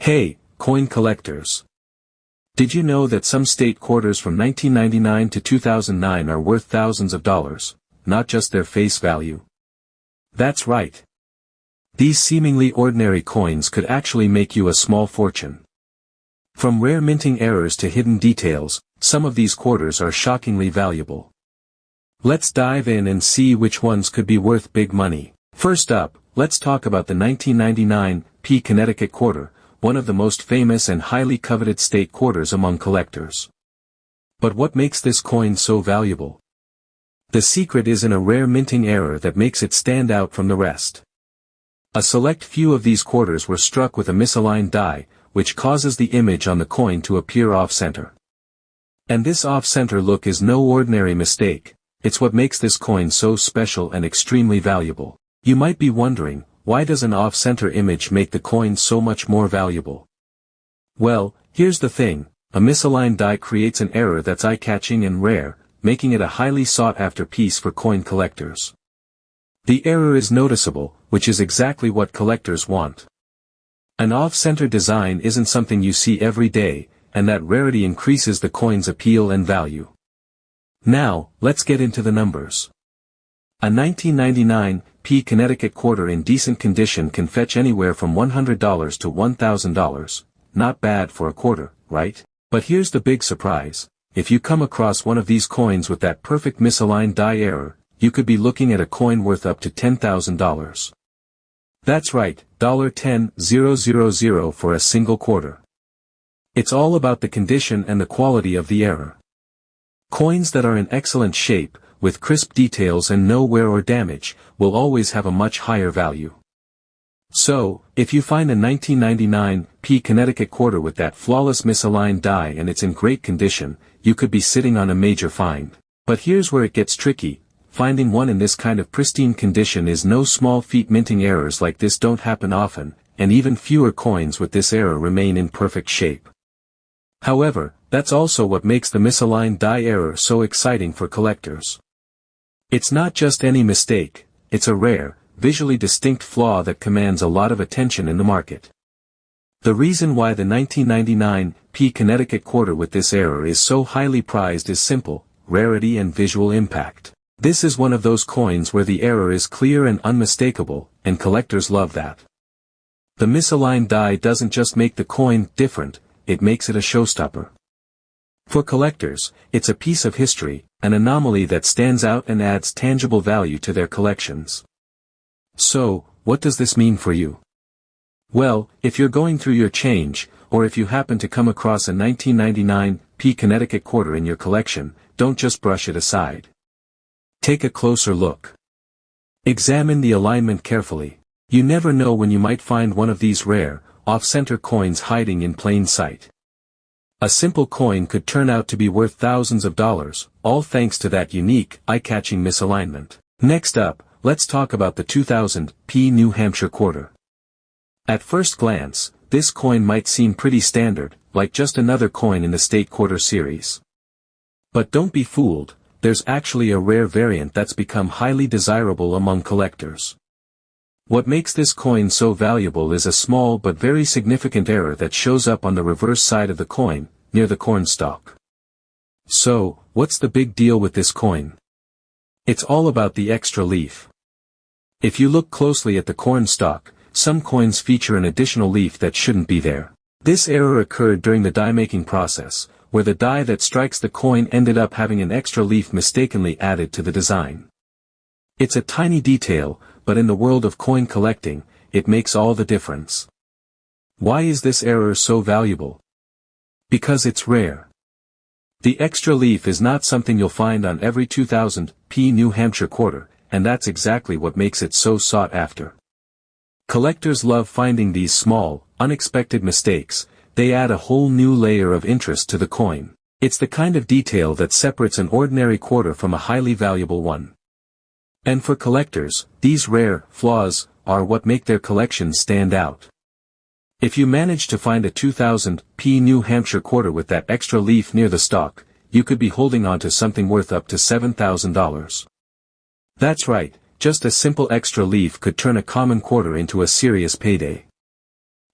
Hey, coin collectors. Did you know that some state quarters from 1999 to 2009 are worth thousands of dollars, not just their face value? That's right. These seemingly ordinary coins could actually make you a small fortune. From rare minting errors to hidden details, some of these quarters are shockingly valuable. Let's dive in and see which ones could be worth big money. First up, let's talk about the 1999 P Connecticut quarter, one of the most famous and highly coveted state quarters among collectors. But what makes this coin so valuable? The secret is in a rare minting error that makes it stand out from the rest. A select few of these quarters were struck with a misaligned die, which causes the image on the coin to appear off-center. And this off-center look is no ordinary mistake, it's what makes this coin so special and extremely valuable. You might be wondering, why does an off-center image make the coin so much more valuable? Well, here's the thing, a misaligned die creates an error that's eye-catching and rare, making it a highly sought-after piece for coin collectors. The error is noticeable, which is exactly what collectors want. An off-center design isn't something you see every day, and that rarity increases the coin's appeal and value. Now, let's get into the numbers. A 1999 P Connecticut quarter in decent condition can fetch anywhere from $100 to $1,000, not bad for a quarter, right? But here's the big surprise, if you come across one of these coins with that perfect misaligned die error, you could be looking at a coin worth up to $10,000. That's right, $10,000 for a single quarter. It's all about the condition and the quality of the error. Coins that are in excellent shape, with crisp details and no wear or damage, will always have a much higher value. So, if you find a 1999 P Connecticut quarter with that flawless misaligned die and it's in great condition, you could be sitting on a major find. But here's where it gets tricky, finding one in this kind of pristine condition is no small feat. Minting errors like this don't happen often, and even fewer coins with this error remain in perfect shape. However, that's also what makes the misaligned die error so exciting for collectors. It's not just any mistake, it's a rare, visually distinct flaw that commands a lot of attention in the market. The reason why the 1999 P Connecticut quarter with this error is so highly prized is simple: rarity and visual impact. This is one of those coins where the error is clear and unmistakable, and collectors love that. The misaligned die doesn't just make the coin different, it makes it a showstopper. For collectors, it's a piece of history, an anomaly that stands out and adds tangible value to their collections. So, what does this mean for you? Well, if you're going through your change, or if you happen to come across a 1999 P Connecticut quarter in your collection, don't just brush it aside. Take a closer look. Examine the alignment carefully. You never know when you might find one of these rare, off-center coins hiding in plain sight. A simple coin could turn out to be worth thousands of dollars, all thanks to that unique, eye-catching misalignment. Next up, let's talk about the 2000 P New Hampshire quarter. At first glance, this coin might seem pretty standard, like just another coin in the state quarter series. But don't be fooled, there's actually a rare variant that's become highly desirable among collectors. What makes this coin so valuable is a small but very significant error that shows up on the reverse side of the coin, near the cornstalk. So, what's the big deal with this coin? It's all about the extra leaf. If you look closely at the cornstalk, some coins feature an additional leaf that shouldn't be there. This error occurred during the die-making process, where the die that strikes the coin ended up having an extra leaf mistakenly added to the design. It's a tiny detail, but in the world of coin collecting, it makes all the difference. Why is this error so valuable? Because it's rare. The extra leaf is not something you'll find on every 2000 P New Hampshire quarter, and that's exactly what makes it so sought after. Collectors love finding these small, unexpected mistakes. They add a whole new layer of interest to the coin. It's the kind of detail that separates an ordinary quarter from a highly valuable one. And for collectors, these rare flaws are what make their collections stand out. If you manage to find a 2000 P New Hampshire quarter with that extra leaf near the stalk, you could be holding on to something worth up to $7,000. That's right, just a simple extra leaf could turn a common quarter into a serious payday.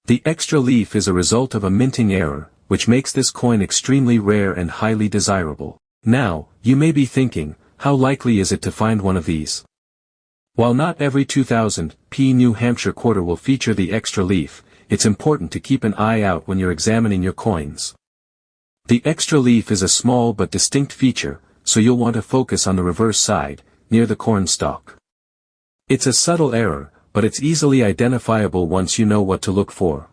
The extra leaf is a result of a minting error, which makes this coin extremely rare and highly desirable. Now, you may be thinking, how likely is it to find one of these? While not every 2000 P New Hampshire quarter will feature the extra leaf, it's important to keep an eye out when you're examining your coins. The extra leaf is a small but distinct feature, so you'll want to focus on the reverse side, near the corn stalk. It's a subtle error, but it's easily identifiable once you know what to look for.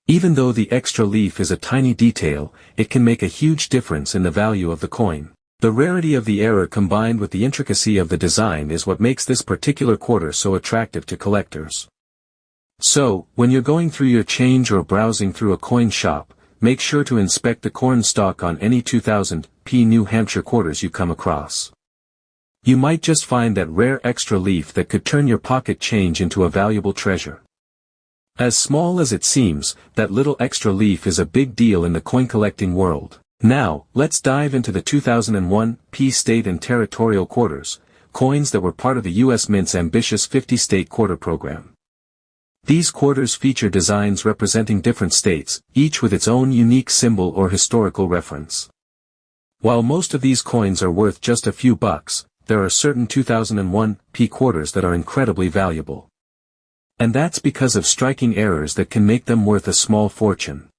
Even though the extra leaf is a tiny detail, it can make a huge difference in the value of the coin. The rarity of the error combined with the intricacy of the design is what makes this particular quarter so attractive to collectors. So, when you're going through your change or browsing through a coin shop, make sure to inspect the corn stalk on any 2000 P New Hampshire quarters you come across. You might just find that rare extra leaf that could turn your pocket change into a valuable treasure. As small as it seems, that little extra leaf is a big deal in the coin collecting world. Now, let's dive into the 2001 P State and Territorial Quarters, coins that were part of the U.S. Mint's ambitious 50-state quarter program. These quarters feature designs representing different states, each with its own unique symbol or historical reference. While most of these coins are worth just a few bucks, there are certain 2001 P quarters that are incredibly valuable. And that's because of striking errors that can make them worth a small fortune.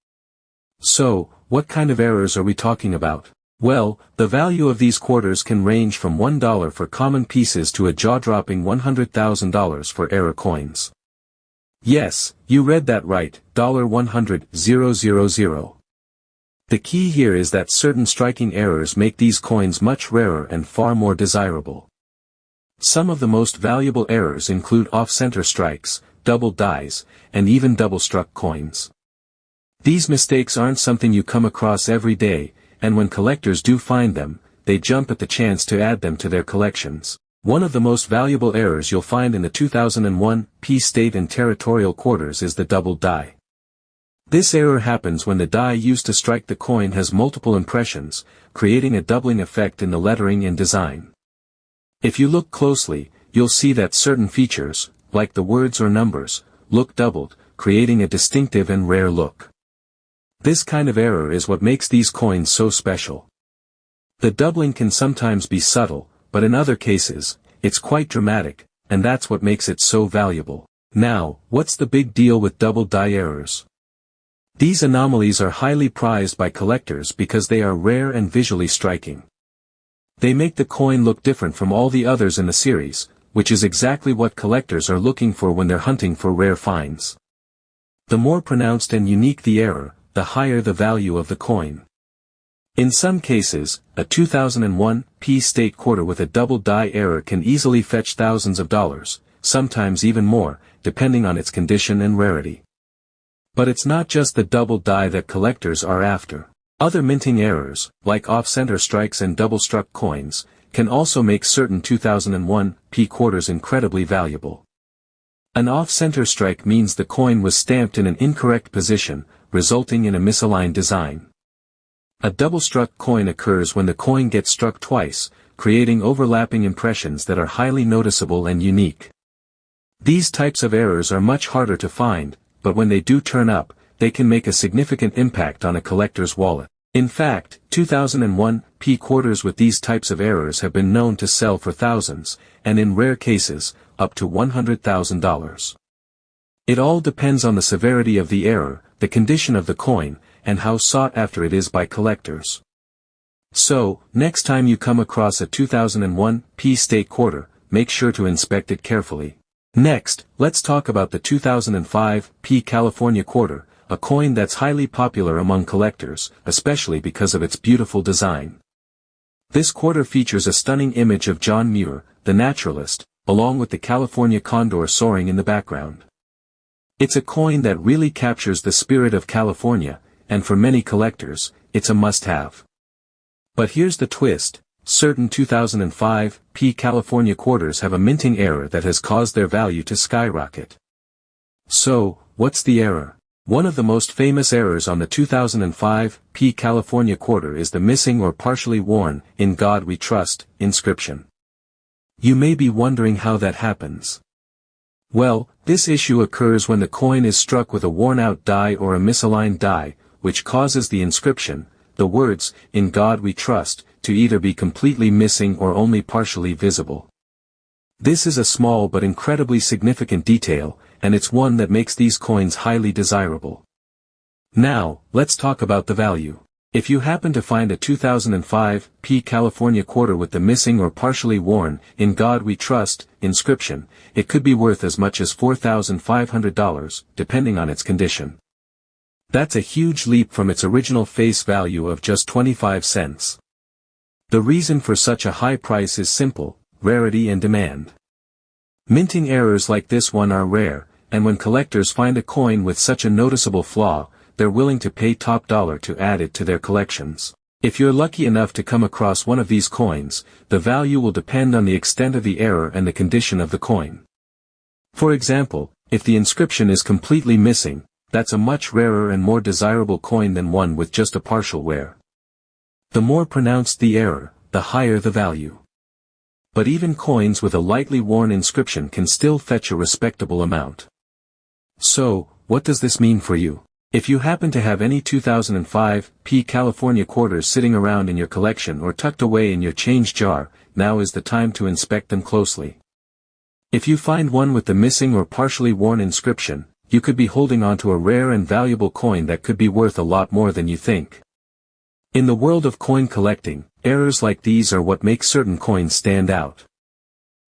So, what kind of errors are we talking about? Well, the value of these quarters can range from $1 for common pieces to a jaw-dropping $100,000 for error coins. Yes, you read that right, $100,000. The key here is that certain striking errors make these coins much rarer and far more desirable. Some of the most valuable errors include off-center strikes, double dies, and even double-struck coins. These mistakes aren't something you come across every day, and when collectors do find them, they jump at the chance to add them to their collections. One of the most valuable errors you'll find in the 2001 P State and Territorial Quarters is the double die. This error happens when the die used to strike the coin has multiple impressions, creating a doubling effect in the lettering and design. If you look closely, you'll see that certain features, like the words or numbers, look doubled, creating a distinctive and rare look. This kind of error is what makes these coins so special. The doubling can sometimes be subtle, but in other cases, it's quite dramatic, and that's what makes it so valuable. Now, what's the big deal with double die errors? These anomalies are highly prized by collectors because they are rare and visually striking. They make the coin look different from all the others in the series, which is exactly what collectors are looking for when they're hunting for rare finds. The more pronounced and unique the error, the higher the value of the coin. In some cases, a 2001 P State quarter with a double die error can easily fetch thousands of dollars, sometimes even more, depending on its condition and rarity. But it's not just the double die that collectors are after. Other minting errors, like off-center strikes and double-struck coins, can also make certain 2001 P quarters incredibly valuable. An off-center strike means the coin was stamped in an incorrect position, resulting in a misaligned design. A double-struck coin occurs when the coin gets struck twice, creating overlapping impressions that are highly noticeable and unique. These types of errors are much harder to find, but when they do turn up, they can make a significant impact on a collector's wallet. In fact, 2001 P quarters with these types of errors have been known to sell for thousands, and in rare cases, up to $100,000. It all depends on the severity of the error, the condition of the coin, and how sought after it is by collectors. So, next time you come across a 2001 P State quarter, make sure to inspect it carefully. Next, let's talk about the 2005 P California quarter, a coin that's highly popular among collectors, especially because of its beautiful design. This quarter features a stunning image of John Muir, the naturalist, along with the California condor soaring in the background. It's a coin that really captures the spirit of California, and for many collectors, it's a must-have. But here's the twist, certain 2005 P California quarters have a minting error that has caused their value to skyrocket. So, what's the error? One of the most famous errors on the 2005 P California quarter is the missing or partially worn, "In God We Trust," inscription. You may be wondering how that happens. Well, this issue occurs when the coin is struck with a worn-out die or a misaligned die, which causes the inscription, the words, "In God We Trust," to either be completely missing or only partially visible. This is a small but incredibly significant detail, and it's one that makes these coins highly desirable. Now, let's talk about the value. If you happen to find a 2005 P California quarter with the missing or partially worn, "In God We Trust" inscription, it could be worth as much as $4,500, depending on its condition. That's a huge leap from its original face value of just 25 cents. The reason for such a high price is simple: rarity and demand. Minting errors like this one are rare, and when collectors find a coin with such a noticeable flaw, they're willing to pay top dollar to add it to their collections. If you're lucky enough to come across one of these coins, the value will depend on the extent of the error and the condition of the coin. For example, if the inscription is completely missing, that's a much rarer and more desirable coin than one with just a partial wear. The more pronounced the error, the higher the value. But even coins with a lightly worn inscription can still fetch a respectable amount. So, what does this mean for you? If you happen to have any 2005 P California quarters sitting around in your collection or tucked away in your change jar, now is the time to inspect them closely. If you find one with the missing or partially worn inscription, you could be holding onto a rare and valuable coin that could be worth a lot more than you think. In the world of coin collecting, errors like these are what make certain coins stand out.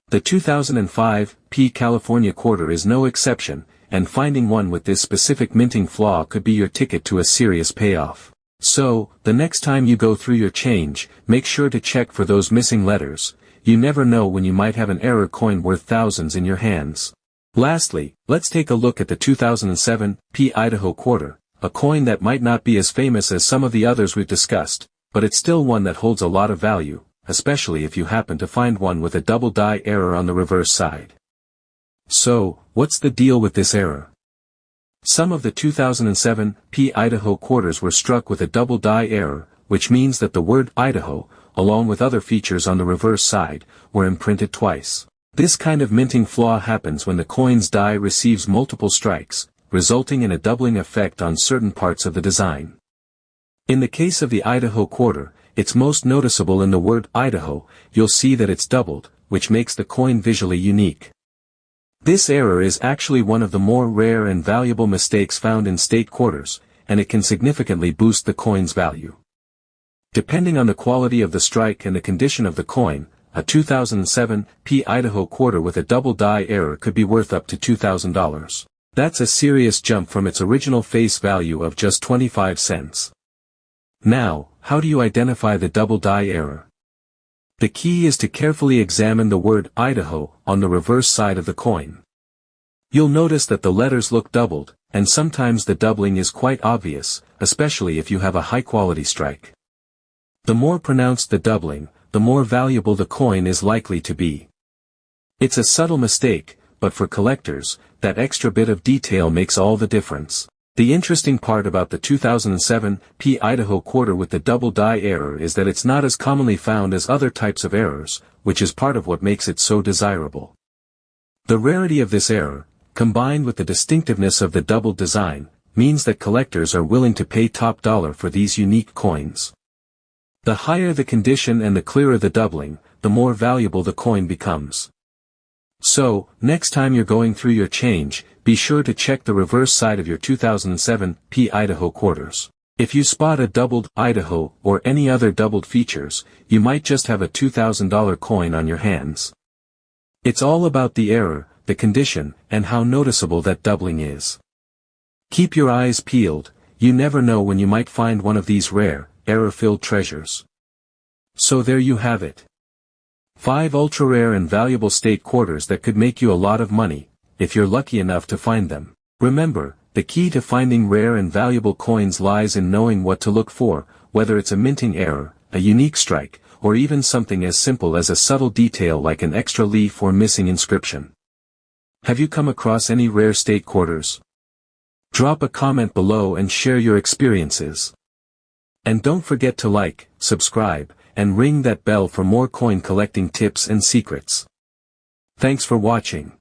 The 2005 P California quarter is no exception, and finding one with this specific minting flaw could be your ticket to a serious payoff. So, the next time you go through your change, make sure to check for those missing letters. You never know when you might have an error coin worth thousands in your hands. Lastly, let's take a look at the 2007 P Idaho quarter, a coin that might not be as famous as some of the others we've discussed, but it's still one that holds a lot of value, especially if you happen to find one with a double die error on the reverse side. So, what's the deal with this error? Some of the 2007 P Idaho quarters were struck with a double die error, which means that the word Idaho, along with other features on the reverse side, were imprinted twice. This kind of minting flaw happens when the coin's die receives multiple strikes, resulting in a doubling effect on certain parts of the design. In the case of the Idaho quarter, it's most noticeable in the word Idaho. You'll see that it's doubled, which makes the coin visually unique. This error is actually one of the more rare and valuable mistakes found in state quarters, and it can significantly boost the coin's value. Depending on the quality of the strike and the condition of the coin, a 2007 P Idaho quarter with a double die error could be worth up to $2,000. That's a serious jump from its original face value of just 25 cents. Now, how do you identify the double die error? The key is to carefully examine the word Idaho on the reverse side of the coin. You'll notice that the letters look doubled, and sometimes the doubling is quite obvious, especially if you have a high-quality strike. The more pronounced the doubling, the more valuable the coin is likely to be. It's a subtle mistake, but for collectors, that extra bit of detail makes all the difference. The interesting part about the 2007 P Idaho quarter with the double die error is that it's not as commonly found as other types of errors, which is part of what makes it so desirable. The rarity of this error, combined with the distinctiveness of the double design, means that collectors are willing to pay top dollar for these unique coins. The higher the condition and the clearer the doubling, the more valuable the coin becomes. So, next time you're going through your change, be sure to check the reverse side of your 2007 P Idaho quarters. If you spot a doubled Idaho or any other doubled features, you might just have a $2,000 coin on your hands. It's all about the error, the condition, and how noticeable that doubling is. Keep your eyes peeled. You never know when you might find one of these rare, error-filled treasures. So there you have it. 5 ultra-rare and valuable state quarters that could make you a lot of money, if you're lucky enough to find them. Remember, the key to finding rare and valuable coins lies in knowing what to look for, whether it's a minting error, a unique strike, or even something as simple as a subtle detail like an extra leaf or missing inscription. Have you come across any rare state quarters? Drop a comment below and share your experiences. And don't forget to like, subscribe, and ring that bell for more coin collecting tips and secrets. Thanks for watching.